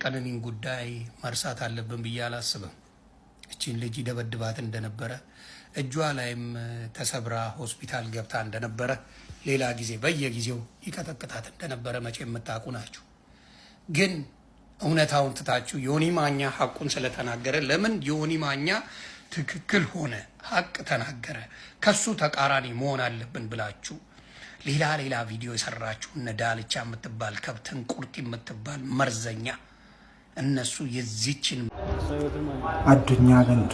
የቀነኒን ጉዳይ መርሳት አለብን ብዬ አላስብም። እቺን ልጅ ደበድባት እንደነበረ እጇ ላይም ተሰብራ ሆስፒታል ገብታ እንደነበረ ሌላ ጊዜ በየጊዜው ይቀጠቅጣት እንደነበረ መቼ የምታውቁ ናችሁ። ግን እውነታውን ትታችሁ ዮኒ ማኛ ሐቁን ስለተናገረ ለምን ዮኒ ማኛ ትክክል ሆነ ሐቅ ተናገረ ከሱ ተቃራኒ መሆን አለብን ብላችሁ ሌላ ቪዲዮ የሰራችሁ እነ ዳልቻ የምትባል ከብትን ቁርጥ የምትባል መርዘኛ እነሱ የዚችን አዱኛ ገንቱ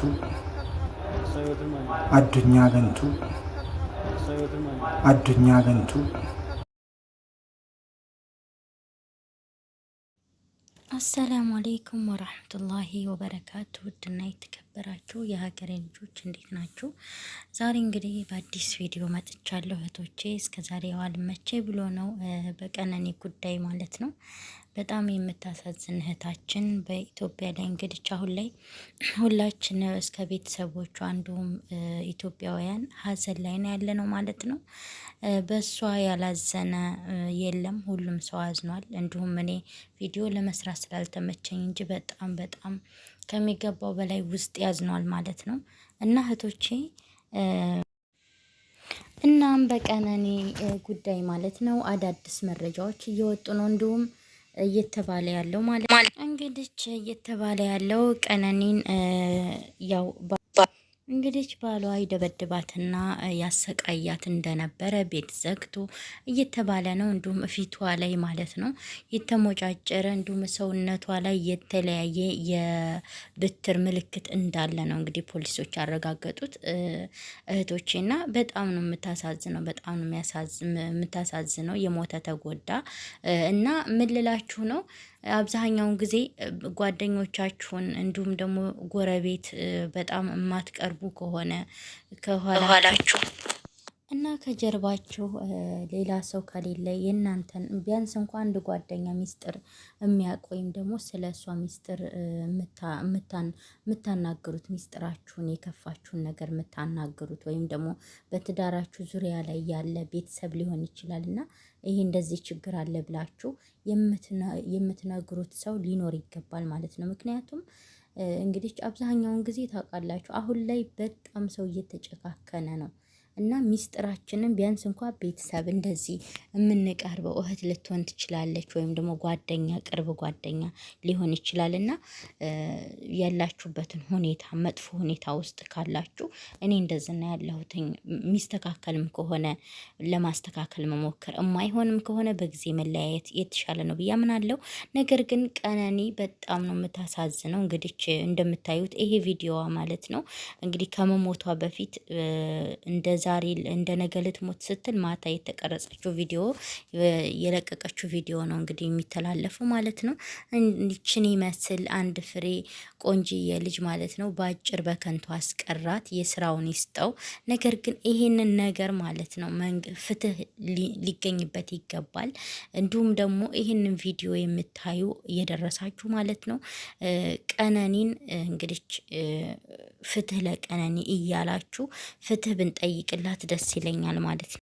አሰላሙ አለይኩም ወራህመቱላሂ ወበረካቱ። ውድና የተከበራችሁ የሀገሬ ልጆች እንዴት ናችሁ? ዛሬ እንግዲህ በአዲስ ቪዲዮ መጥቻለሁ እህቶቼ። እስከዛሬ ዋልመቼ ብሎ ነው በቀነኒ ጉዳይ ማለት ነው። በጣም የምታሳዝን እህታችን በኢትዮጵያ ላይ እንግዲህ አሁን ላይ ሁላችን እስከ ቤተሰቦቿ አንዱም ኢትዮጵያውያን ሀዘን ላይ ነው ያለ ነው ማለት ነው። በሷ ያላዘነ የለም፣ ሁሉም ሰው አዝኗል። እንዲሁም እኔ ቪዲዮ ለመስራት ስላልተመቸኝ እንጂ በጣም ከሚገባው በላይ ውስጥ ያዝኗል ማለት ነው። እና እህቶቼ እናም በቀነኒ ጉዳይ ማለት ነው አዳዲስ መረጃዎች እየወጡ ነው። እንዲሁም እየተባለ ያለው ማለት እንግዲህ እየተባለ ያለው ቀነኒን ያው እንግዲህ ባሏ ይደበድባትና ያሰቃያት እንደነበረ ቤት ዘግቶ እየተባለ ነው። እንዲሁም ፊቷ ላይ ማለት ነው የተሞጫጨረ እንዲሁም ሰውነቷ ላይ የተለያየ የብትር ምልክት እንዳለ ነው እንግዲህ ፖሊሶች ያረጋገጡት እህቶቼና በጣም ነው የምታሳዝነው። በጣም ነው የምታሳዝነው። የሞተ ተጎዳ እና ምን ልላችሁ ነው አብዛኛውን ጊዜ ጓደኞቻችሁን እንዲሁም ደግሞ ጎረቤት በጣም የማትቀርቡ ከሆነ ከኋላችሁ እና ከጀርባችሁ ሌላ ሰው ከሌለ የእናንተን ቢያንስ እንኳን አንድ ጓደኛ ሚስጥር የሚያውቅ ወይም ደግሞ ስለ እሷ ሚስጥር የምታናግሩት ሚስጥራችሁን የከፋችሁን ነገር የምታናግሩት ወይም ደግሞ በትዳራችሁ ዙሪያ ላይ ያለ ቤተሰብ ሊሆን ይችላል እና ይሄ እንደዚህ ችግር አለ ብላችሁ የምትነግሩት ሰው ሊኖር ይገባል ማለት ነው። ምክንያቱም እንግዲህ አብዛኛውን ጊዜ ታውቃላችሁ አሁን ላይ በጣም ሰው እየተጨካከነ ነው እና ሚስጥራችንን ቢያንስ እንኳን ቤተሰብ እንደዚህ የምንቀርበው እህት ልትሆን ትችላለች ወይም ደግሞ ጓደኛ ቅርብ ጓደኛ ሊሆን ይችላል እና ያላችሁበትን ሁኔታ መጥፎ ሁኔታ ውስጥ ካላችሁ እኔ እንደዝና ያለሁትኝ ሚስተካከልም ከሆነ ለማስተካከል መሞከር የማይሆንም ከሆነ በጊዜ መለያየት የተሻለ ነው ብዬ አምናለሁ። ነገር ግን ቀነኒ በጣም ነው የምታሳዝነው። እንግዲህ እንደምታዩት ይሄ ቪዲዮዋ ማለት ነው እንግዲህ ከመሞቷ በፊት እንደዛ ዛሬ እንደ ነገ ልትሞት ስትል ማታ የተቀረጸችው ቪዲዮ የለቀቀችው ቪዲዮ ነው እንግዲህ የሚተላለፈው ማለት ነው። እንዲችን ይመስል አንድ ፍሬ ቆንጂዬ ልጅ ማለት ነው በአጭር በከንቱ አስቀራት። የስራውን ይስጠው። ነገር ግን ይሄንን ነገር ማለት ነው ፍትህ ሊገኝበት ይገባል። እንዲሁም ደግሞ ይሄንን ቪዲዮ የምታዩ እየደረሳችሁ ማለት ነው ቀነኒን እንግዲህ ፍትህ ለቀነኒ እያላችሁ ፍትህ ብንጠይቅላት ደስ ይለኛል ማለት ነው።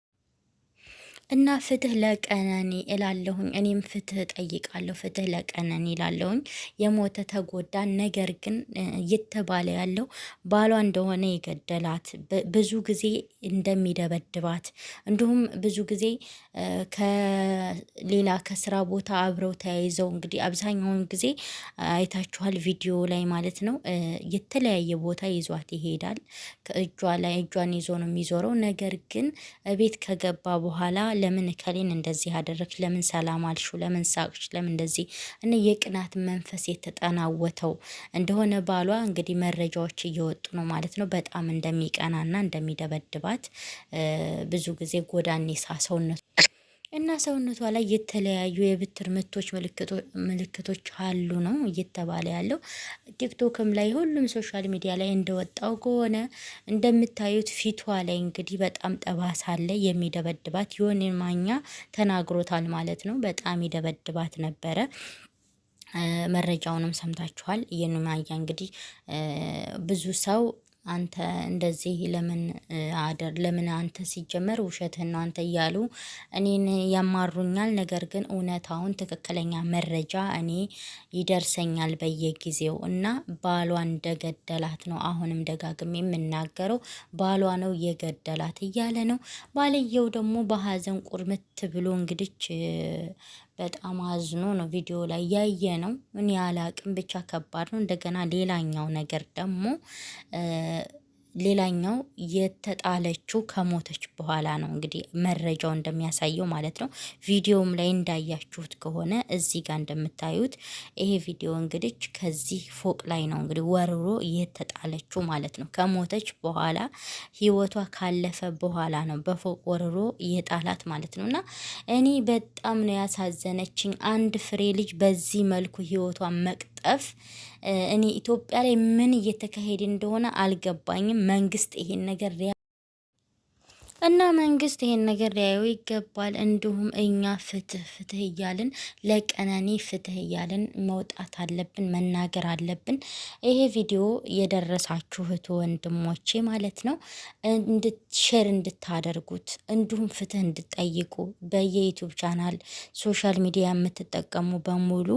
እና ፍትህ ለቀነኒ እላለሁኝ። እኔም ፍትህ ጠይቃለሁ። ፍትህ ለቀነኒ እላለሁኝ። የሞተ ተጎዳ። ነገር ግን እየተባለ ያለው ባሏ እንደሆነ የገደላት ብዙ ጊዜ እንደሚደበድባት እንዲሁም ብዙ ጊዜ ከሌላ ከስራ ቦታ አብረው ተያይዘው እንግዲህ አብዛኛውን ጊዜ አይታችኋል ቪዲዮ ላይ ማለት ነው የተለያየ ቦታ ይዟት ይሄዳል። ከእጇ ላይ እጇን ይዞ ነው የሚዞረው። ነገር ግን ቤት ከገባ በኋላ ለምን ከሌን እንደዚህ አደረግሽ? ለምን ሰላም አልሹ? ለምን ሳቅሽ? ለምን እንደዚህ እና የቅናት መንፈስ የተጠናወተው እንደሆነ ባሏ እንግዲህ መረጃዎች እየወጡ ነው ማለት ነው። በጣም እንደሚቀናና እንደሚደበድባት ብዙ ቲክቶክም ላይ የተለያዩ የብትር ምቶች ምልክቶች አሉ ነው እየተባለ ያለው። ቲክቶክም ላይ ሁሉም ሶሻል ሚዲያ ላይ እንደወጣው ከሆነ እንደምታዩት ፊቷ ላይ እንግዲህ በጣም ጠባሳ አለ። የሚደበድባት ዮኒ ማኛ ተናግሮታል ማለት ነው። በጣም ይደበድባት ነበረ። መረጃውንም ሰምታችኋል። ዮኒ ማኛ እንግዲህ ብዙ ሰው አንተ እንደዚህ ለምን አንተ ሲጀመር ውሸትህን ነው አንተ እያሉ እኔን ያማሩኛል። ነገር ግን እውነታውን ትክክለኛ መረጃ እኔ ይደርሰኛል በየጊዜው እና ባሏ እንደገደላት ነው አሁንም ደጋግሜ የምናገረው። ባሏ ነው የገደላት እያለ ነው። ባልየው ደግሞ በሀዘን ቁርምት ብሎ እንግዲህ በጣም አዝኖ ነው ቪዲዮ ላይ ያየ ነው። እኔ አላቅም ብቻ ከባድ ነው። እንደገና ሌላኛው ነገር ደግሞ ሌላኛው የተጣለችው ከሞተች በኋላ ነው እንግዲህ መረጃው እንደሚያሳየው ማለት ነው። ቪዲዮውም ላይ እንዳያችሁት ከሆነ እዚህ ጋር እንደምታዩት ይሄ ቪዲዮ እንግዲህ ከዚህ ፎቅ ላይ ነው እንግዲህ ወርሮ የተጣለችው ማለት ነው። ከሞተች በኋላ ህይወቷ ካለፈ በኋላ ነው በፎቅ ወርሮ የጣላት ማለት ነው። እና እኔ በጣም ነው ያሳዘነችኝ አንድ ፍሬ ልጅ በዚህ መልኩ ህይወቷን መቅጠፍ። እኔ ኢትዮጵያ ላይ ምን እየተካሄደ እንደሆነ አልገባኝም። መንግስት ይሄን ነገር ሊያየው ይገባል። እንዲሁም እኛ ፍትህ እያልን ለቀነኒ ፍትህ እያልን መውጣት አለብን፣ መናገር አለብን። ይሄ ቪዲዮ የደረሳችሁ እህት ወንድሞቼ ማለት ነው ሼር እንድታደርጉት እንዲሁም ፍትህ እንድጠይቁ በየዩቲዩብ ቻናል ሶሻል ሚዲያ የምትጠቀሙ በሙሉ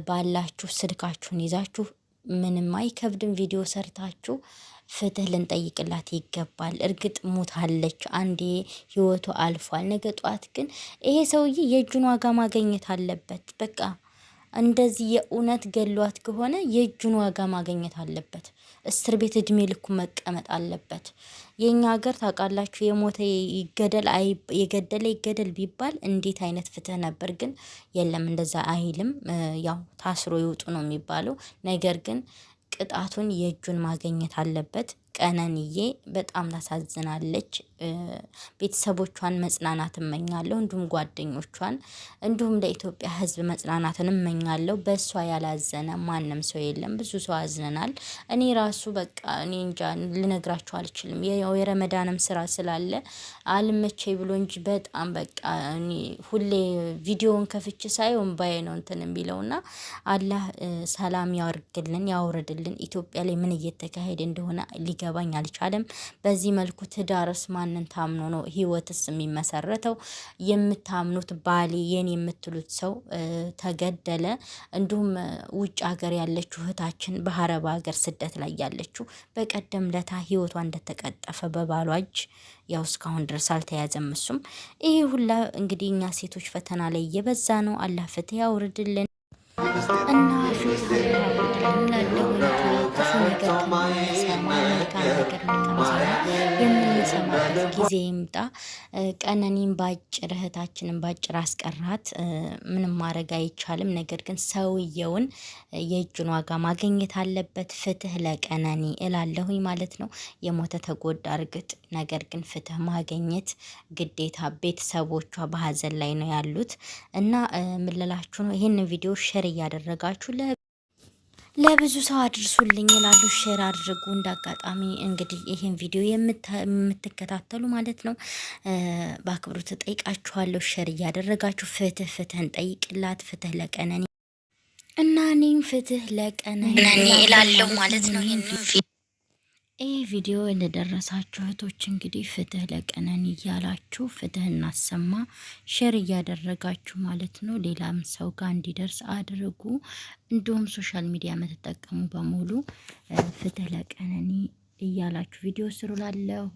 ባላችሁ ስልካችሁን ይዛችሁ ምንም አይከብድም ቪዲዮ ሰርታችሁ ፍትህ ልንጠይቅላት ይገባል። እርግጥ ሞታለች፣ አንዴ ህይወቱ አልፏል። ነገ ጧት ግን ይሄ ሰውዬ የእጁን ዋጋ ማግኘት አለበት። በቃ እንደዚህ የእውነት ገሏት ከሆነ የእጁን ዋጋ ማግኘት አለበት። እስር ቤት እድሜ ልኩ መቀመጥ አለበት። የኛ ሀገር ታውቃላችሁ የሞተ ይገደል የገደለ ይገደል ቢባል እንዴት አይነት ፍትህ ነበር። ግን የለም እንደዛ አይልም። ያው ታስሮ ይውጡ ነው የሚባለው። ነገር ግን ቅጣቱን የእጁን ማግኘት አለበት። ቀነኒዬ በጣም ታሳዝናለች። ቤተሰቦቿን መጽናናት እመኛለሁ፣ እንዲሁም ጓደኞቿን፣ እንዲሁም ለኢትዮጵያ ሕዝብ መጽናናትን እመኛለሁ። በእሷ ያላዘነ ማንም ሰው የለም። ብዙ ሰው አዝነናል። እኔ ራሱ በቃ እኔ እንጃ ልነግራችሁ አልችልም። የረመዳንም ስራ ስላለ አልመቼ ብሎ እንጂ በጣም በቃ እኔ ሁሌ ቪዲዮውን ከፍቼ ሳይሆን ባይ ነው እንትን የሚለውና አላህ ሰላም ያወርግልን ያውርድልን። ኢትዮጵያ ላይ ምን እየተካሄደ እንደሆነ ሊገባኝ አልቻለም። በዚህ መልኩ ትዳርስ ማንን ታምኖ ነው ህይወትስ የሚመሰረተው? የምታምኑት ባሌ የኔ የምትሉት ሰው ተገደለ። እንዲሁም ውጭ ሀገር ያለችው እህታችን በአረብ ሀገር ስደት ላይ ያለችው በቀደም ለታ ህይወቷ እንደተቀጠፈ በባሏ እጅ ያው እስካሁን ድረስ አልተያዘም። እሱም ይሄ ሁላ እንግዲህ እኛ ሴቶች ፈተና ላይ እየበዛ ነው። አላህ ፍትህ ያውርድልን እና ፍትህ ያውርድልን ላለው ክፉ ነገር ከምንሰማ መልካም ነገር የምንሰማበት ጊዜ ይምጣ። ቀነኒን ባጭር እህታችንን ባጭር አስቀራት። ምንም ማድረግ አይቻልም። ነገር ግን ሰውየውን የእጁን ዋጋ ማግኘት አለበት። ፍትህ ለቀነኒ እላለሁኝ ማለት ነው። የሞተ ተጎዳ እርግጥ፣ ነገር ግን ፍትህ ማግኘት ግዴታ። ቤተሰቦቿ በሀዘን ላይ ነው ያሉት እና ምልላችሁ ነው። ይህን ቪዲዮ ሼር እያደረጋችሁ ለብዙ ሰው አድርሱልኝ ይላሉ። ሼር አድርጉ። እንዳጋጣሚ እንግዲህ ይሄን ቪዲዮ የምትከታተሉ ማለት ነው በአክብሮት ተጠይቃችኋለሁ። ሼር እያደረጋችሁ ፍትህን ጠይቅላት፣ ፍትህ ለቀነኒ እና እኔም ፍትህ ለቀነኒ እላለሁ ማለት ነው። ይህ ቪዲዮ እንደደረሳችሁ እህቶች እንግዲህ ፍትህ ለቀነኒ እያላችሁ ፍትህ እናሰማ፣ ሼር እያደረጋችሁ ማለት ነው። ሌላም ሰው ጋር እንዲደርስ አድርጉ። እንዲሁም ሶሻል ሚዲያ የምትጠቀሙ በሙሉ ፍትህ ለቀነኒ እያላችሁ ቪዲዮ ስሩ ላለሁ